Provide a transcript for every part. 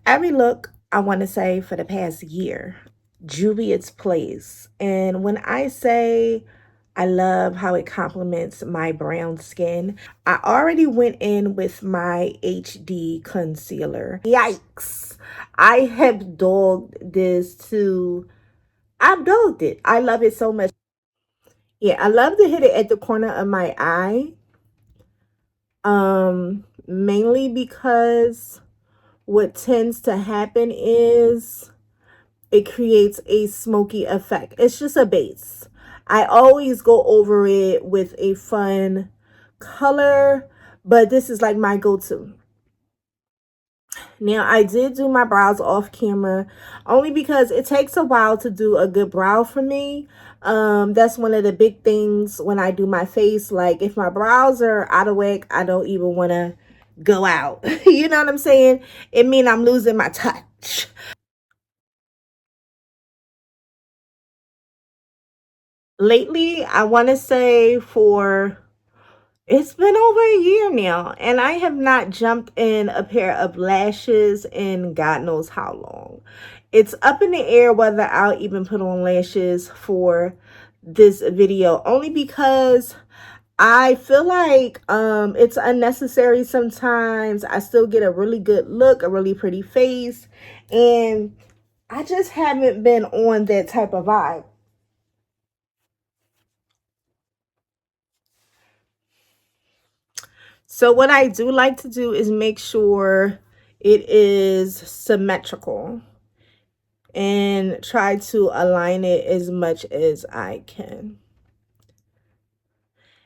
every look, I want to say, for the past year, juviasplace. And when I say I love how it complements my brown skin, I already went in with my HD concealer. Yikes. I have dogged this to, I've dogged it. I love it so much. Yeah, I love to hit it at the corner of my eye. Mainly because what tends to happen is it creates a smoky effect. It's just a base. I always go over it with a fun color, but this is like my go-to. Now, I did do my brows off camera only because it takes a while to do a good brow for me. That's one of the big things when I do my face. Like, if my brows are out of whack, I don't even want to go out. You know what I'm saying? It means I'm losing my touch. Lately, I want to say for it's been over a year now, and I have not jumped in a pair of lashes in God knows how long. It's up in the air whether I'll even put on lashes for this video, only because I feel like it's unnecessary sometimes. I still get a really good look, a really pretty face, and I just haven't been on that type of vibe. So what I do like to do is make sure it is symmetrical and try to align it as much as I can.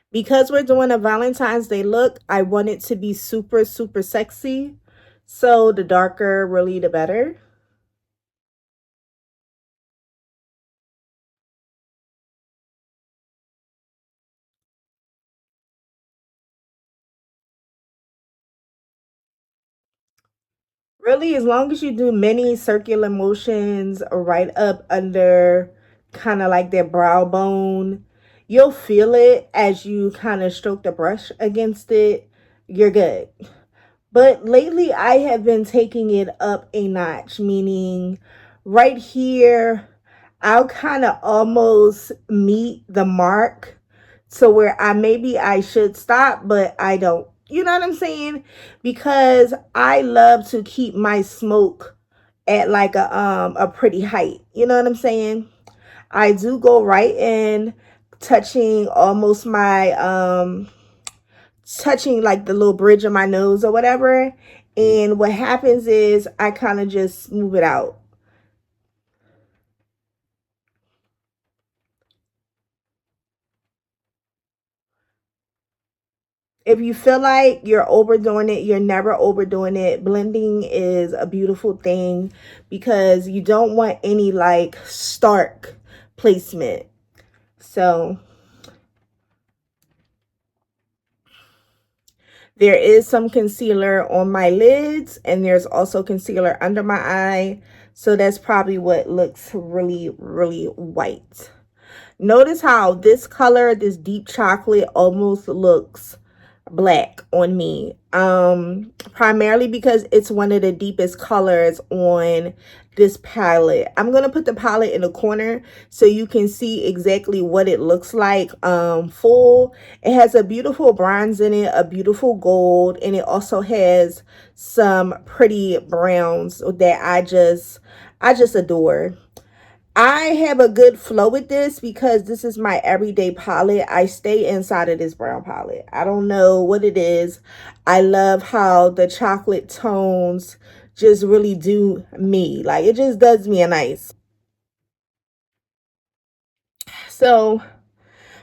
Because we're doing a Valentine's Day look, I want it to be super, super sexy. So the darker, really, the better. Really, as long as you do many circular motions right up under kind of like their brow bone, you'll feel it as you kind of stroke the brush against it. You're good. But lately, I have been taking it up a notch, meaning right here, I'll kind of almost meet the mark to where maybe I should stop, but I don't. You know what I'm saying? Because I love to keep my smoke at like a pretty height. You know what I'm saying? I do go right in, touching almost my touching like the little bridge of my nose or whatever. And what happens is I kind of just smooth it out. If you feel like you're overdoing it, you're never overdoing it. Blending is a beautiful thing because you don't want any like stark placement. So there is some concealer on my lids and there's also concealer under my eye. So that's probably what looks really, really white. Notice how this color, this deep chocolate, almost looks black on me. Primarily because it's one of the deepest colors on this palette. I'm going to put the palette in the corner so you can see exactly what it looks like full. It has a beautiful bronze in it, a beautiful gold, and it also has some pretty browns that I just adore. I have a good flow with this because this is my everyday palette. I stay inside of this brown palette. I don't know what it is. I love how the chocolate tones just really do me. Like, it just does me a nice. So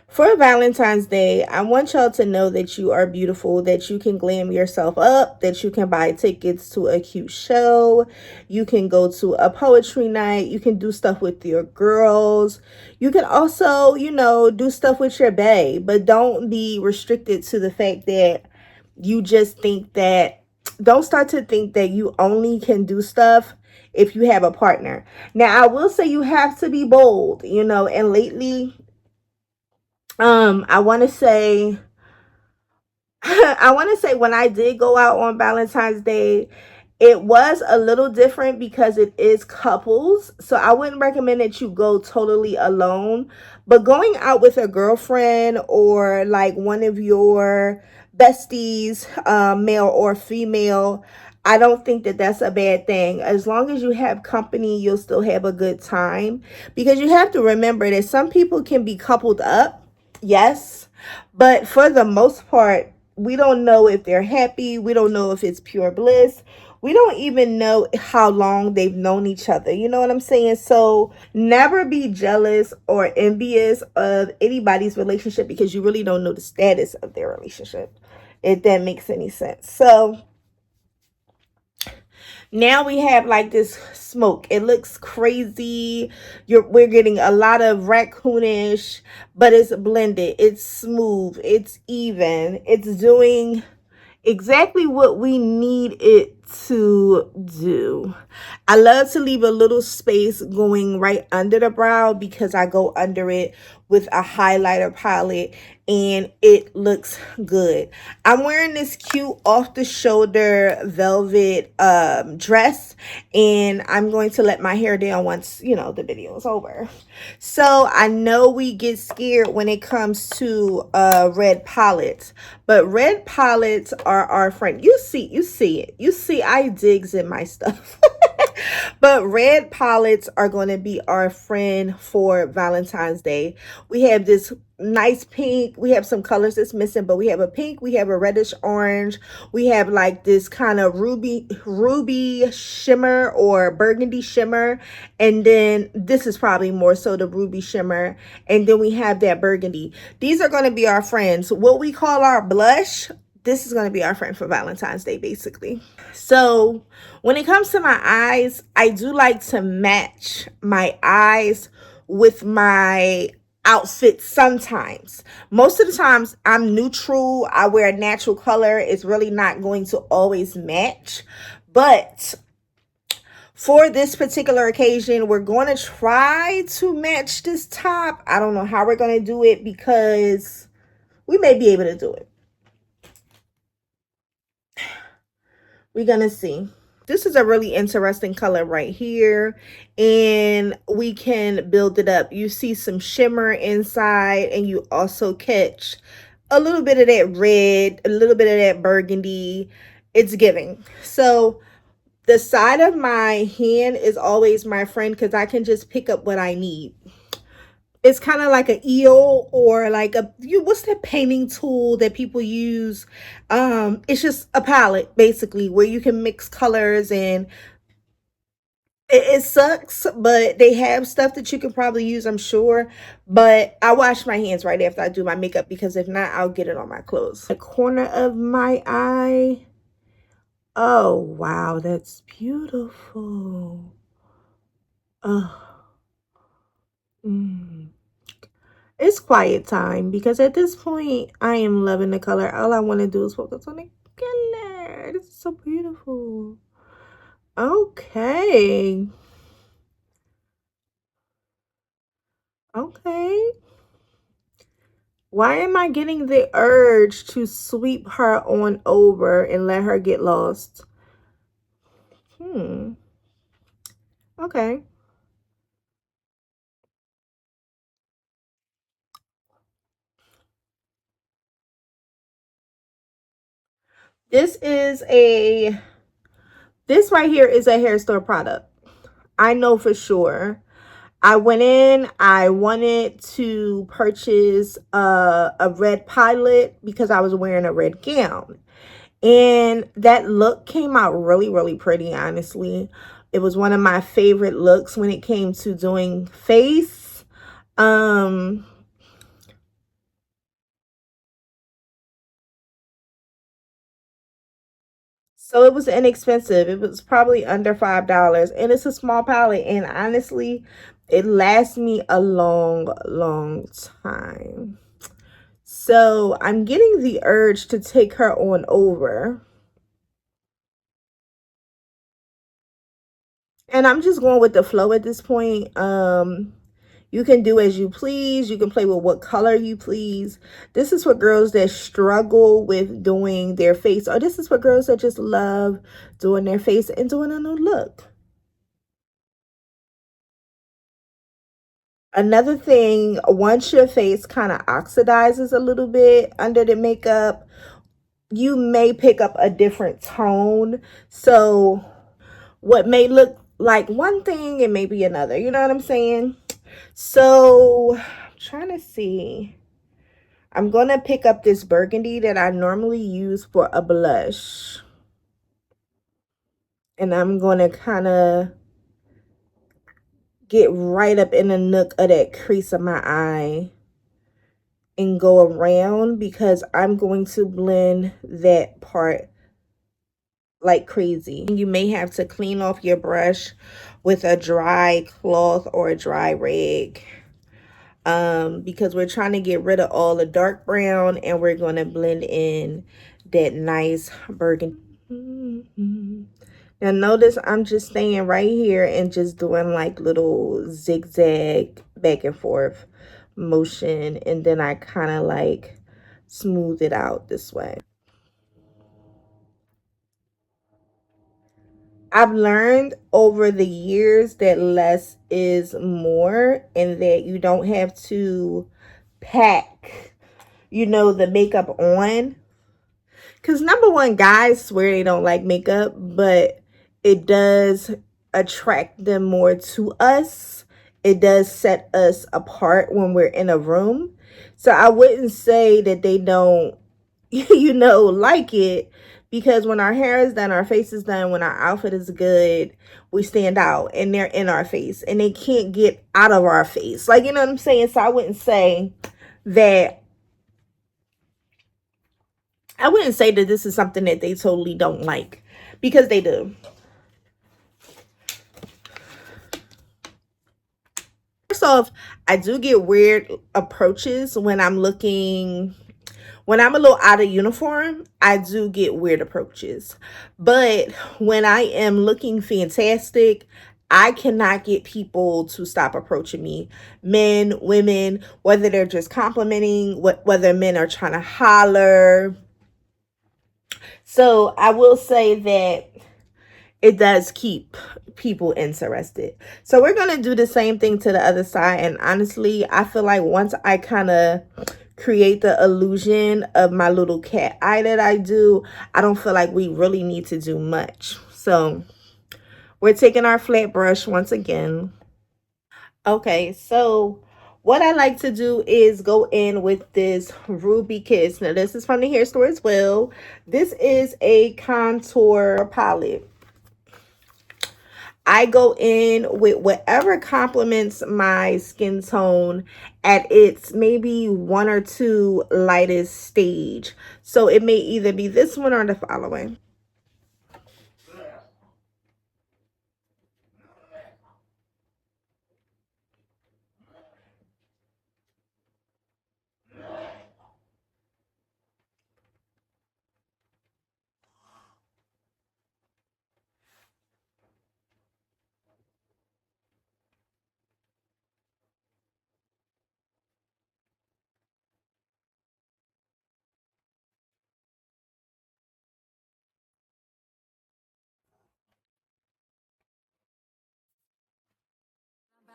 for Valentine's Day, I want y'all to know that you are beautiful, that you can glam yourself up, that you can buy tickets to a cute show, you can go to a poetry night, you can do stuff with your girls, you can also, you know, do stuff with your bae, but don't be restricted to the fact that you just think that, don't start to think that you only can do stuff if you have a partner. Now, I will say you have to be bold, you know, and lately, I want to say I want to say when I did go out on Valentine's Day, It was a little different because it is couples. So I wouldn't recommend that you go totally alone. But going out with a girlfriend or like one of your besties, male or female, I don't think that that's a bad thing. As long as you have company, you'll still have a good time. Because you have to remember that some people can be coupled up. Yes. But for the most part, we don't know if they're happy. We don't know if it's pure bliss. We don't even know how long they've known each other. You know what I'm saying? So never be jealous or envious of anybody's relationship because you really don't know the status of their relationship, if that makes any sense. So now we have like this smoke. It looks crazy. We're getting a lot of raccoonish, but it's blended. It's smooth. It's even. It's doing exactly what we need it to do. I love to leave a little space going right under the brow because I go under it with a highlighter palette and it looks good. I'm wearing this cute off the shoulder velvet dress, and I'm going to let my hair down once, you know, the video is over. So I know we get scared when it comes to red palettes, but red palettes are our friend. You see it. You see I digs in my stuff. But red palettes are going to be our friend for Valentine's Day. We have this nice pink. We have some colors that's missing, but we have a pink, we have a reddish orange, we have like this kind of ruby shimmer or burgundy shimmer, and then this is probably more so the ruby shimmer, and then we have that burgundy. These are going to be our friends. What we call our blush, this is going to be our friend for Valentine's Day, basically. So when it comes to my eyes, I do like to match my eyes with my outfit sometimes. Most of the times I'm neutral. I wear a natural color. It's really not going to always match. But for this particular occasion, we're going to try to match this top. I don't know how we're going to do it because we may be able to do it. We're going to see. This is a really interesting color right here, and we can build it up. You see some shimmer inside, and you also catch a little bit of that red, a little bit of that burgundy. It's giving. So the side of my hand is always my friend because I can just pick up what I need. It's kind of like an eel or like what's that painting tool that people use? It's just a palette basically where you can mix colors, and it sucks, but they have stuff that you can probably use, I'm sure. But I wash my hands right after I do my makeup because if not, I'll get it on my clothes. The corner of my eye. Oh, wow, that's beautiful. Oh. It's quiet time because at this point, I am loving the color. All I want to do is focus on the color. This is so beautiful. Okay. Okay. Why am I getting the urge to sweep her on over and let her get lost? Okay. This right here is a hair store product. I know for sure. I went in, I wanted to purchase a red pilot because I was wearing a red gown. And that look came out really, really pretty, honestly. It was one of my favorite looks when it came to doing face. So it was inexpensive. It was probably under $5. And it's a small palette. And honestly, it lasts me a long, long time. So I'm getting the urge to take her on over. And I'm just going with the flow at this point. You can do as you please. You can play with what color you please. This is for girls that struggle with doing their face, or this is for girls that just love doing their face and doing a new look. Another thing, once your face kind of oxidizes a little bit under the makeup, you may pick up a different tone. So what may look like one thing, it may be another. You know what I'm saying? So I'm trying to see. I'm going to pick up this burgundy that I normally use for a blush. And I'm going to kind of get right up in the nook of that crease of my eye and go around, because I'm going to blend that part like crazy. You may have to clean off your brush with a dry cloth or a dry rag, because we're trying to get rid of all the dark brown and we're going to blend in that nice burgundy. Now notice I'm just staying right here and just doing like little zigzag back and forth motion, and then I kind of like smooth it out this way. I've learned over the years that less is more, and that you don't have to pack, you know, the makeup on. Because number one, guys swear they don't like makeup, but it does attract them more to us. It does set us apart when we're in a room. So I wouldn't say that they don't, you know, like it, because when our hair is done, our face is done, when our outfit is good, we stand out and they're in our face and they can't get out of our face. Like, you know what I'm saying? So I wouldn't say that this is something that they totally don't like, because they do. First off, I do get weird approaches when I'm looking, when I'm a little out of uniform. I do get weird approaches. But when I am looking fantastic, I cannot get people to stop approaching me. Men, women, whether they're just complimenting, whether men are trying to holler. So I will say that it does keep people interested. So we're going to do the same thing to the other side. And honestly, I feel like once I kind of create the illusion of my little cat eye that I do, I don't feel like we really need to do much. So we're taking our flat brush once again. Okay, so what I like to do is go in with this Ruby Kiss. Now this is from the hair store as well. This is a contour palette. I go in with whatever complements my skin tone at its maybe 1 or 2 lightest stage. So it may either be this one or the following.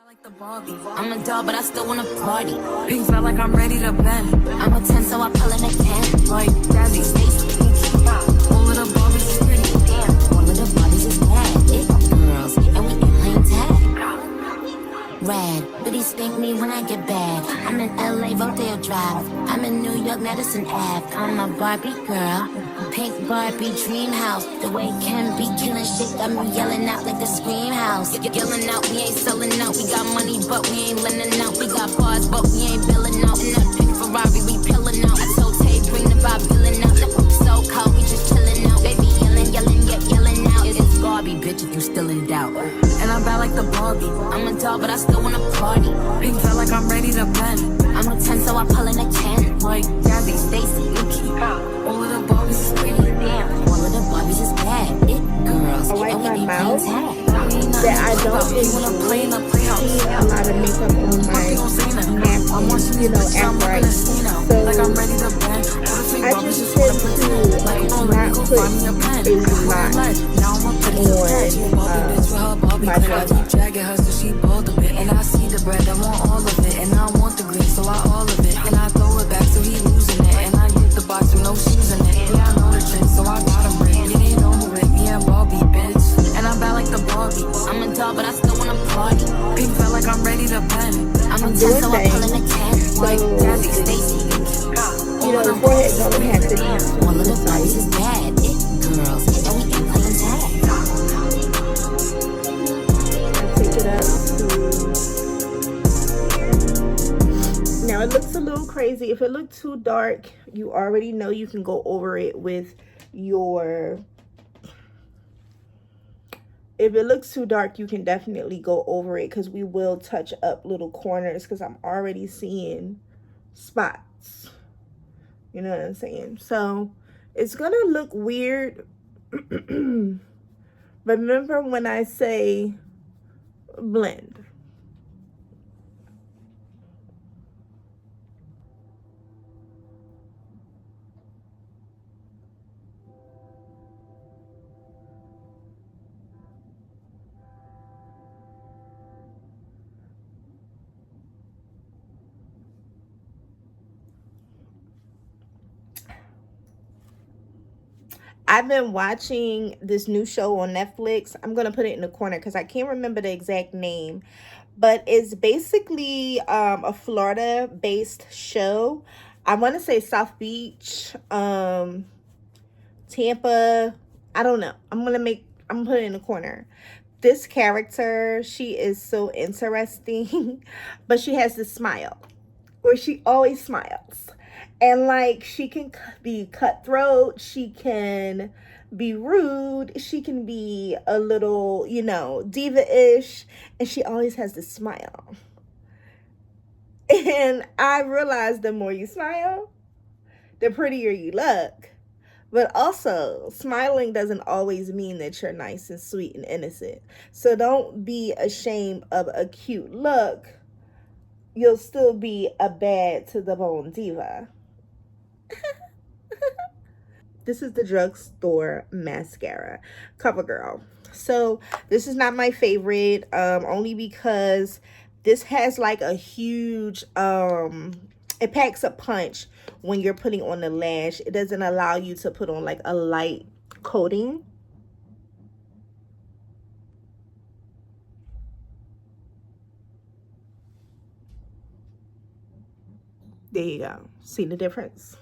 Like the Barbie. I'm a doll, but I still wanna party. Pink felt like I'm ready to bend. I'm a 10, so I pull in a 10. Like Daddy, Stacy, all of the Barbies is pretty. Damn, all of the Barbies is bad. It girls, and we can play tag. Red, but he spank me when I get back. I'm in LA, Rodeo Drive. I'm in New York, Madison Ave. I'm a Barbie girl. Pink Barbie dream house. The way Ken be killing shit got me yelling out like the scream house. Yelling out, we ain't selling out. We got money, but we ain't lending out. We got bars, but we ain't billing out. In that pink Ferrari, we pillin' out. I told Tay, bring the vibe, billing out. So cold, we just chillin' out. Baby yelling, yelling out. It's Barbie, bitch, if you still in doubt. And I'm bad like the Barbie. I'm a doll, but I still wanna party. Pink felt like I'm ready to bend. I'm a 10, so I pull in a 10. Like Gabby, Stacy, Yuki. All of the Barbies is pretty. Damn, all of the Barbies is bad. It girls, I like and we my be mouth. playing tag. that I don't enjoy seeing a lot of makeup on my napkin, you know, after I eat. So I just tend to not put a lot on my jawline. And I see the bread, I want all of it. And I want the green, so I all of it. And I throw it back, so he losing it. And I get the box with no shoes in it. Yeah, I know the trick, so I got him rigged. It ain't over it, me and Barbie, bitch. And I'm bad like the Barbie. I'm a doll, but I still wanna party. Pink felt like I'm ready to bend. I'm a 10, so I'm pulling a 10. Like Jazzy, Stacy. You know, the forehead don't have to be all of the bodies is bad. It girls, and we can play tag. Take it up. Now it looks a little crazy. If it looks too dark, you already know you can go over it with your... If it looks too dark, you can definitely go over it, because we will touch up little corners, because I'm already seeing spots. You know what I'm saying? So it's gonna look weird. Remember when I say blend. I've been watching this new show on Netflix. I'm going to put it in the corner because I can't remember the exact name. But it's basically a Florida-based show. I want to say South Beach, Tampa. I don't know. I'm going to put it in the corner. This character, she is so interesting. But she has this smile where she always smiles. And like, she can be cutthroat, she can be rude, she can be a little, you know, diva-ish, and she always has this smile. And I realized the more you smile, the prettier you look. But also, smiling doesn't always mean that you're nice and sweet and innocent. So don't be ashamed of a cute look. You'll still be a bad to the bone diva. This is the drugstore mascara, CoverGirl. So this is not my favorite, only because this has like a huge, it packs a punch when you're putting on the lash. It doesn't allow you to put on like a light coating. There you go. See the difference?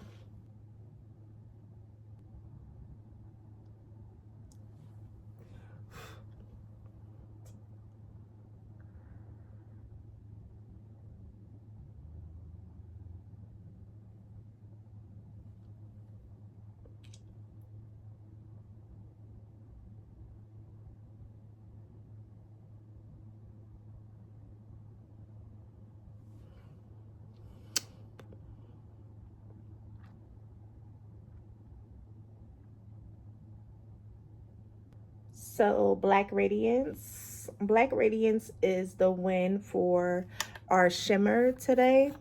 So Black Radiance. Black Radiance is the win for our shimmer today.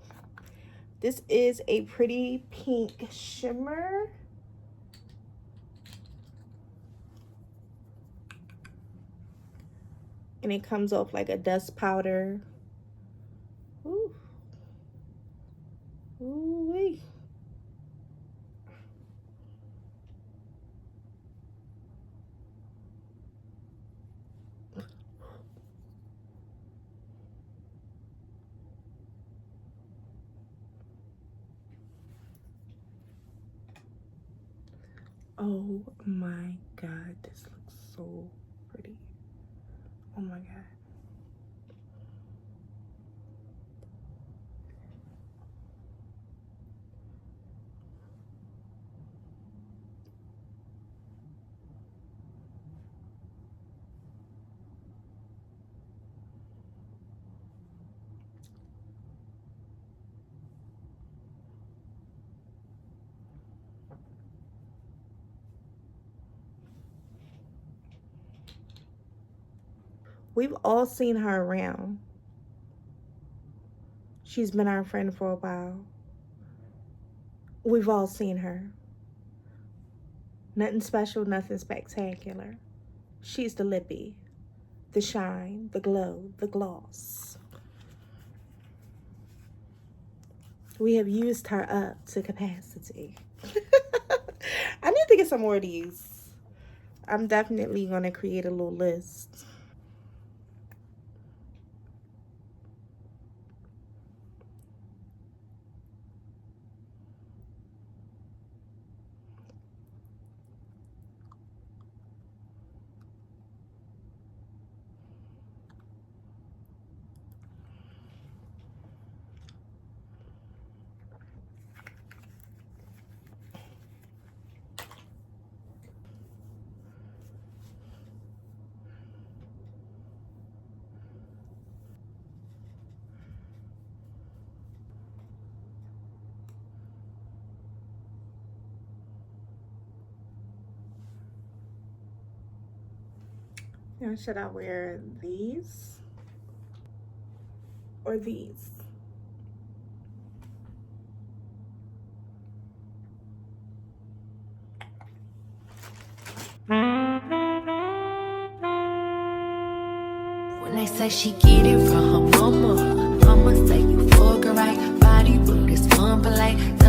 This is a pretty pink shimmer. And it comes off like a dust powder. Ooh. Ooh-wee. Oh my God, this looks so pretty. Oh my God. We've all seen her around. She's been our friend for a while. We've all seen her. Nothing special, nothing spectacular. She's the lippy, the shine, the glow, the gloss. We have used her up to capacity. I need to get some more of these. I'm definitely going to create a little list. Now, should I wear these or these? When they say she get it from her mama, I'ma say you fuck her right. Body rude is fun polite.